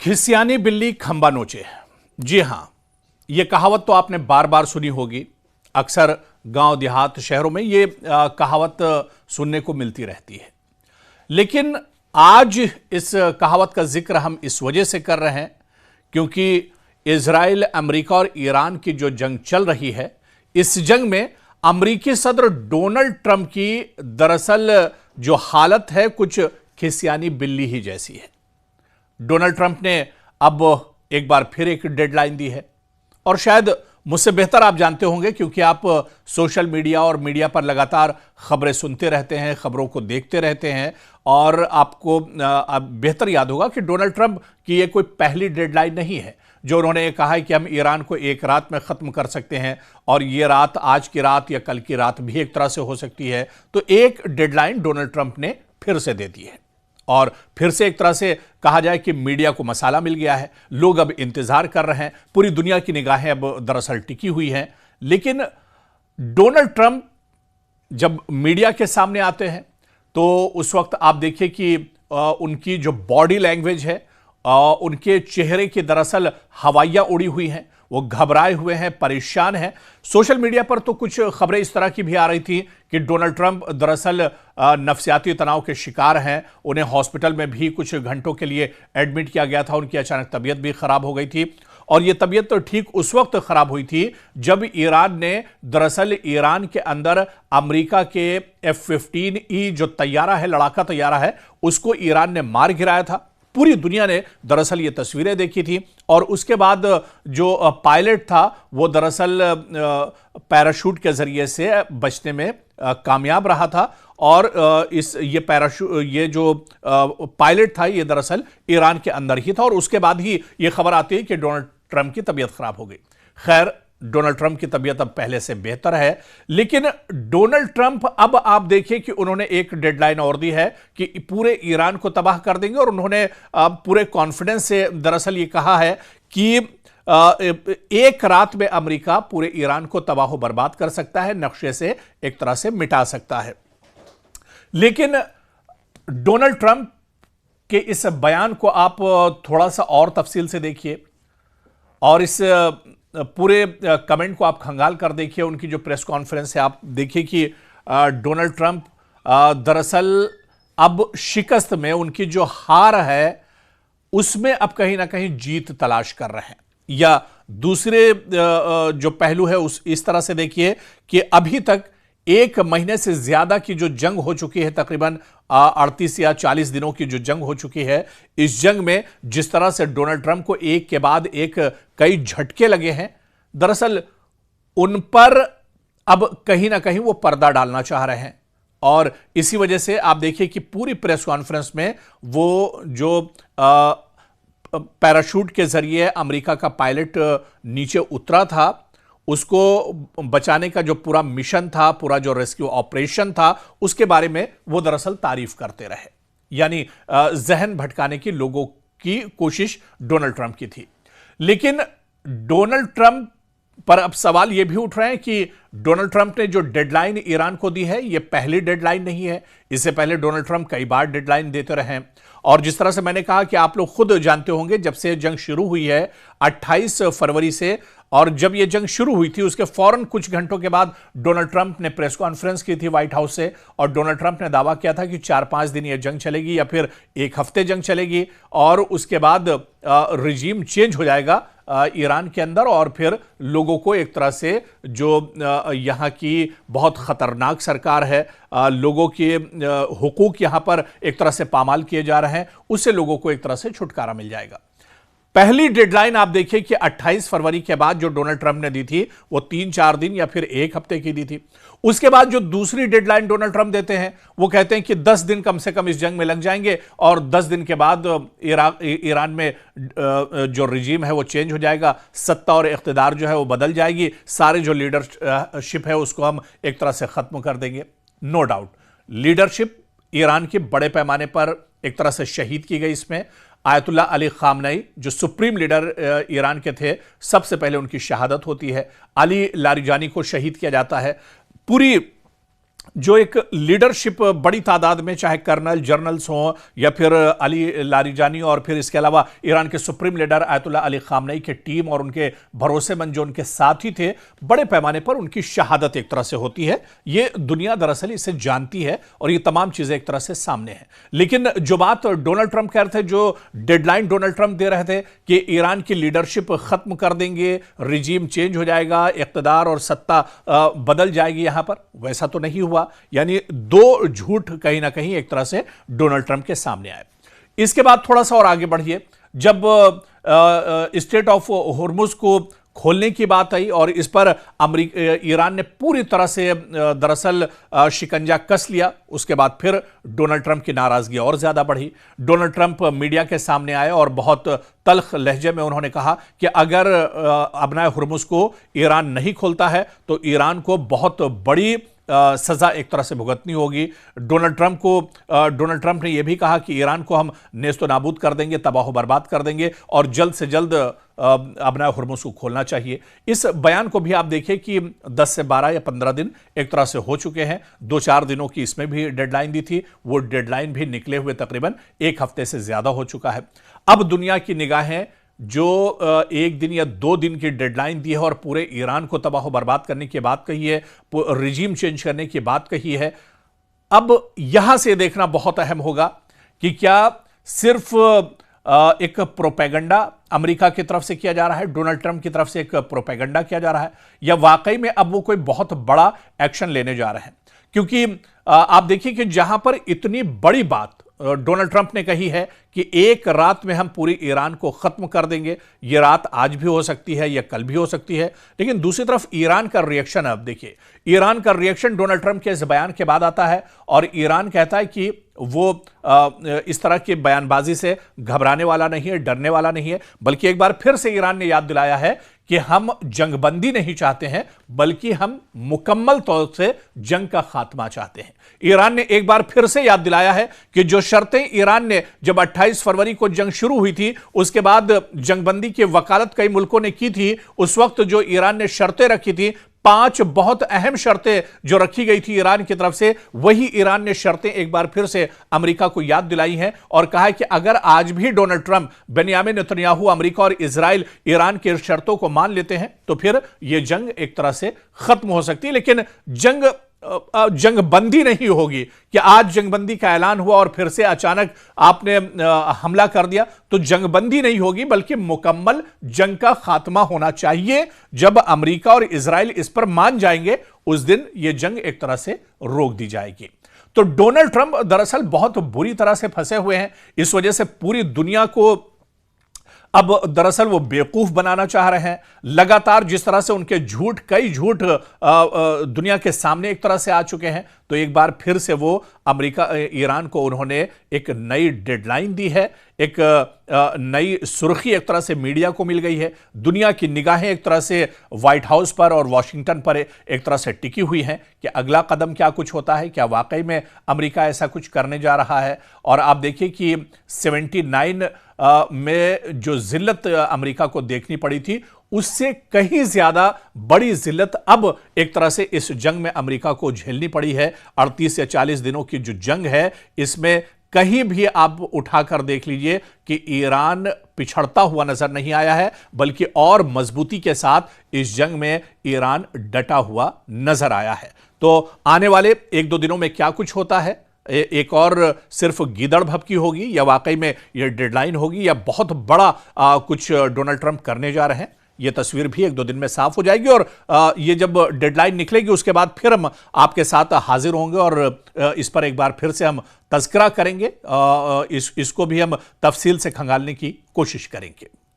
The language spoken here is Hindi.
खिसियानी बिल्ली खंबा नोचे। जी हां, यह कहावत तो आपने बार बार सुनी होगी। अक्सर गांव देहात शहरों में ये कहावत सुनने को मिलती रहती है। लेकिन आज इस कहावत का जिक्र हम इस वजह से कर रहे हैं क्योंकि इजराइल, अमेरिका और ईरान की जो जंग चल रही है, इस जंग में अमेरिकी सदर डोनाल्ड ट्रंप की दरअसल जो हालत है कुछ खिसियानी बिल्ली ही जैसी है। डोनाल्ड ट्रंप ने अब एक बार फिर एक डेडलाइन दी है और शायद मुझसे बेहतर आप जानते होंगे क्योंकि आप सोशल मीडिया और मीडिया पर लगातार खबरें सुनते रहते हैं, खबरों को देखते रहते हैं और आपको बेहतर याद होगा कि डोनाल्ड ट्रंप की यह कोई पहली डेडलाइन नहीं है जो उन्होंने ये कहा है कि हम ईरान को एक रात में खत्म कर सकते हैं और ये रात आज की रात या कल की रात भी एक तरह से हो सकती है। तो एक डेडलाइन डोनाल्ड ट्रंप ने फिर से दे दी है और फिर से एक तरह से कहा जाए कि मीडिया को मसाला मिल गया है। लोग अब इंतजार कर रहे हैं, पूरी दुनिया की निगाहें अब दरअसल टिकी हुई हैं। लेकिन डोनाल्ड ट्रंप जब मीडिया के सामने आते हैं तो उस वक्त आप देखिए कि उनकी जो बॉडी लैंग्वेज है, उनके चेहरे की दरअसल हवाइयां उड़ी हुई हैं, वो घबराए हुए हैं, परेशान हैं। सोशल मीडिया पर तो कुछ खबरें इस तरह की भी आ रही थी कि डोनाल्ड ट्रंप दरअसल नफसियाती तनाव के शिकार हैं, उन्हें हॉस्पिटल में भी कुछ घंटों के लिए एडमिट किया गया था, उनकी अचानक तबीयत भी खराब हो गई थी। और यह तबीयत तो ठीक उस वक्त खराब हुई थी जब ईरान ने दरअसल ईरान के अंदर अमेरिका के F-15E जो तैयारा है, लड़ाका तैयारा है, उसको ईरान ने मार गिराया था। पूरी दुनिया ने दरअसल ये तस्वीरें देखी थी और उसके बाद जो पायलट था वो दरअसल पैराशूट के जरिए से बचने में कामयाब रहा था और ये जो पायलट था ये दरअसल ईरान के अंदर ही था और उसके बाद ही ये खबर आती है कि डोनाल्ड ट्रंप की तबीयत खराब हो गई। खैर, डोनाल्ड ट्रंप की तबीयत अब पहले से बेहतर है, लेकिन डोनाल्ड ट्रंप अब आप देखिए कि उन्होंने एक डेडलाइन और दी है कि पूरे ईरान को तबाह कर देंगे और उन्होंने पूरे कॉन्फिडेंस से दरअसल ये कहा है कि एक रात में अमेरिका पूरे ईरान को तबाह बर्बाद कर सकता है, नक्शे से एक तरह से मिटा सकता है। लेकिन डोनाल्ड ट्रंप के इस बयान को आप थोड़ा सा और तफसील से देखिए और इस पूरे कमेंट को आप खंगाल कर देखिए। उनकी जो प्रेस कॉन्फ्रेंस है आप देखिए कि डोनाल्ड ट्रंप दरअसल अब शिकस्त में, उनकी जो हार है उसमें अब कहीं ना कहीं जीत तलाश कर रहे हैं। या दूसरे जो पहलू है उस इस तरह से देखिए कि अभी तक एक महीने से ज्यादा की जो जंग हो चुकी है, तकरीबन 38 या 40 दिनों की जो जंग हो चुकी है, इस जंग में जिस तरह से डोनाल्ड ट्रंप को एक के बाद एक कई झटके लगे हैं, दरअसल उन पर अब कहीं ना कहीं वो पर्दा डालना चाह रहे हैं और इसी वजह से आप देखिए कि पूरी प्रेस कॉन्फ्रेंस में वो जो पैराशूट के जरिए अमेरिका का पायलट नीचे उतरा था, उसको बचाने का जो पूरा मिशन था, पूरा जो रेस्क्यू ऑपरेशन था, उसके बारे में वो दरअसल तारीफ करते रहे। यानी जहन भटकाने की लोगों की कोशिश डोनाल्ड ट्रंप की थी। लेकिन डोनाल्ड ट्रंप पर अब सवाल यह भी उठ रहे हैं कि डोनाल्ड ट्रंप ने जो डेडलाइन ईरान को दी है यह पहली डेडलाइन नहीं है। इससे पहले डोनाल्ड ट्रंप कई बार डेडलाइन देते रहे हैं और जिस तरह से मैंने कहा कि आप लोग खुद जानते होंगे, जब से जंग शुरू हुई है 28 फरवरी से, और जब यह जंग शुरू हुई थी उसके फौरन कुछ घंटों के बाद डोनाल्ड ट्रंप ने प्रेस कॉन्फ्रेंस की थी व्हाइट हाउस से और डोनाल्ड ट्रंप ने दावा किया था कि 4-5 दिन यह जंग चलेगी या फिर एक हफ्ते जंग चलेगी और उसके बाद रिजीम चेंज हो जाएगा ईरान के अंदर और फिर लोगों को एक तरह से जो यहां की बहुत खतरनाक सरकार है, लोगों के हुकूक यहां पर एक तरह से पामाल किए जा रहे हैं, उससे लोगों को एक तरह से छुटकारा मिल जाएगा। पहली डेडलाइन आप देखिए कि 28 फरवरी के बाद जो डोनाल्ड ट्रंप ने दी थी वो 3-4 दिन या फिर एक हफ्ते की दी थी। उसके बाद जो दूसरी डेडलाइन डोनाल्ड ट्रंप देते हैं वो कहते हैं कि 10 दिन कम से कम इस जंग में लग जाएंगे और 10 दिन के बाद ईरान में जो रिजीम है वो चेंज हो जाएगा, सत्ता और इख्तिदार जो है वो बदल जाएगी, सारे जो लीडरशिप है उसको हम एक तरह से खत्म कर देंगे। नो डाउट लीडरशिप ईरान की बड़े पैमाने पर एक तरह से शहीद की गई। इसमें आयतुल्ला अली खामनेई जो सुप्रीम लीडर ईरान के थे, सबसे पहले उनकी शहादत होती है। अली लारिजानी को शहीद किया जाता है। पूरी जो एक लीडरशिप बड़ी तादाद में, चाहे कर्नल जनरल्स हों या फिर अली लारिजानी और फिर इसके अलावा ईरान के supreme leader Ayatollah Ali Khamenei के टीम और उनके भरोसेमंद जो उनके साथी थे, बड़े पैमाने पर उनकी शहादत एक तरह से होती है। ये दुनिया दरअसल इसे जानती है और ये तमाम चीजें एक तरह से सामने हैं। लेकिन जो बात डोनाल्ड ट्रंप कह रहे थे, जो डेडलाइन डोनाल्ड ट्रंप दे रहे थे कि ईरान की लीडरशिप खत्म कर देंगे, रिजीम चेंज हो जाएगा, इख्तिदार और सत्ता बदल जाएगी यहां पर, वैसा तो नहीं हुआ। यानी दो झूठ कहीं ना कहीं एक तरह से डोनाल्ड ट्रंप के सामने आए। इसके बाद थोड़ा सा और आगे बढ़िए, जब स्टेट ऑफ होर्मुज को खोलने की बात आई और इस पर ईरान ने पूरी तरह से दरअसल शिकंजा कस लिया, उसके बाद फिर डोनाल्ड ट्रंप की नाराजगी और ज्यादा बढ़ी। डोनाल्ड ट्रंप मीडिया के सामने आए और बहुत तल्ख लहजे में उन्होंने कहा कि अगर अबनाए हुर्मुज को ईरान नहीं खोलता है तो ईरान को बहुत बड़ी सजा एक तरह से भुगतनी होगी। डोनाल्ड ट्रंप ने यह भी कहा कि ईरान को हम नेस्तो नाबूद कर देंगे, तबाह बर्बाद कर देंगे और जल्द से जल्द अबनाए हुर्मुज को खोलना चाहिए। इस बयान को भी आप देखिए कि 10 से 12 या 15 दिन एक तरह से हो चुके हैं। 2-4 दिनों की इसमें भी डेडलाइन दी थी, वो डेडलाइन भी निकले हुए तकरीबन 1 हफ्ते से ज्यादा हो चुका है। अब दुनिया की निगाहें जो 1 दिन या 2 दिन की डेडलाइन दी है और पूरे ईरान को तबाह बर्बाद करने की बात कही है, रिजीम चेंज करने की बात कही है, अब यहां से देखना बहुत अहम होगा कि क्या सिर्फ एक प्रोपेगेंडा अमेरिका की तरफ से किया जा रहा है, डोनाल्ड ट्रंप की तरफ से एक प्रोपेगेंडा किया जा रहा है, या वाकई में अब वो कोई बहुत बड़ा एक्शन लेने जा रहे हैं। क्योंकि आप देखिए कि जहां पर इतनी बड़ी बात डोनाल्ड ट्रंप ने कही है कि एक रात में हम पूरी ईरान को खत्म कर देंगे, यह रात आज भी हो सकती है या कल भी हो सकती है, लेकिन दूसरी तरफ ईरान का रिएक्शन, अब देखिए ईरान का रिएक्शन डोनाल्ड ट्रंप के इस बयान के बाद आता है और ईरान कहता है कि वो इस तरह की बयानबाजी से घबराने वाला नहीं है, डरने वाला नहीं है, बल्कि एक बार फिर से ईरान ने याद दिलाया है कि हम जंगबंदी नहीं चाहते हैं, बल्कि हम मुकम्मल तौर से जंग का खात्मा चाहते हैं। ईरान ने एक बार फिर से याद दिलाया है कि जो शर्तें ईरान ने जब 28 फरवरी को जंग शुरू हुई थी, उसके बाद जंगबंदी की वकालत कई मुल्कों ने की थी, उस वक्त जो ईरान ने शर्तें रखी थी, 5 बहुत अहम शर्तें जो रखी गई थी ईरान की तरफ से, वही ईरान ने शर्तें एक बार फिर से अमेरिका को याद दिलाई हैं और कहा है कि अगर आज भी Donald Trump, Benjamin Netanyahu, America और इजराइल ईरान की शर्तों को मान लेते हैं तो फिर यह जंग एक तरह से खत्म हो सकती है। लेकिन जंगबंदी नहीं होगी कि आज जंगबंदी का ऐलान हुआ और फिर से अचानक आपने हमला कर दिया, तो जंगबंदी नहीं होगी, बल्कि मुकम्मल जंग का खात्मा होना चाहिए। जब अमेरिका और इजराइल इस पर मान जाएंगे, उस दिन यह जंग एक तरह से रोक दी जाएगी। तो डोनाल्ड ट्रंप दरअसल बहुत बुरी तरह से फंसे हुए हैं। इस वजह से पूरी दुनिया को अब दरअसल वो बेवकूफ बनाना चाह रहे हैं। लगातार जिस तरह से उनके कई झूठ दुनिया के सामने एक तरह से आ चुके हैं, तो एक बार फिर से वो ईरान को उन्होंने एक नई डेडलाइन दी है, एक नई सुर्खी एक तरह से मीडिया को मिल गई है। दुनिया की निगाहें एक तरह से व्हाइट हाउस पर और वॉशिंगटन पर एक तरह से टिकी हुई हैं कि अगला कदम क्या कुछ होता है, क्या वाकई में अमेरिका ऐसा कुछ करने जा रहा है। और आप देखिए कि 79 में जो जिल्लत अमेरिका को देखनी पड़ी थी, उससे कहीं ज्यादा बड़ी जिल्लत अब एक तरह से इस जंग में अमेरिका को झेलनी पड़ी है। 38 या 40 दिनों की जो जंग है, इसमें कहीं भी आप उठाकर देख लीजिए कि ईरान पिछड़ता हुआ नजर नहीं आया है, बल्कि और मजबूती के साथ इस जंग में ईरान डटा हुआ नजर आया है। तो आने वाले 1-2 दिनों में क्या कुछ होता है, एक और सिर्फ गीदड़ भभकी होगी या वाकई में यह डेडलाइन होगी या बहुत बड़ा कुछ डोनाल्ड ट्रंप करने जा रहे हैं, यह तस्वीर भी 1-2 दिन में साफ हो जाएगी। और ये जब डेडलाइन निकलेगी उसके बाद फिर हम आपके साथ हाजिर होंगे और इस पर एक बार फिर से हम तज़किरा करेंगे, इसको भी हम तफसील से खंगालने की कोशिश करेंगे।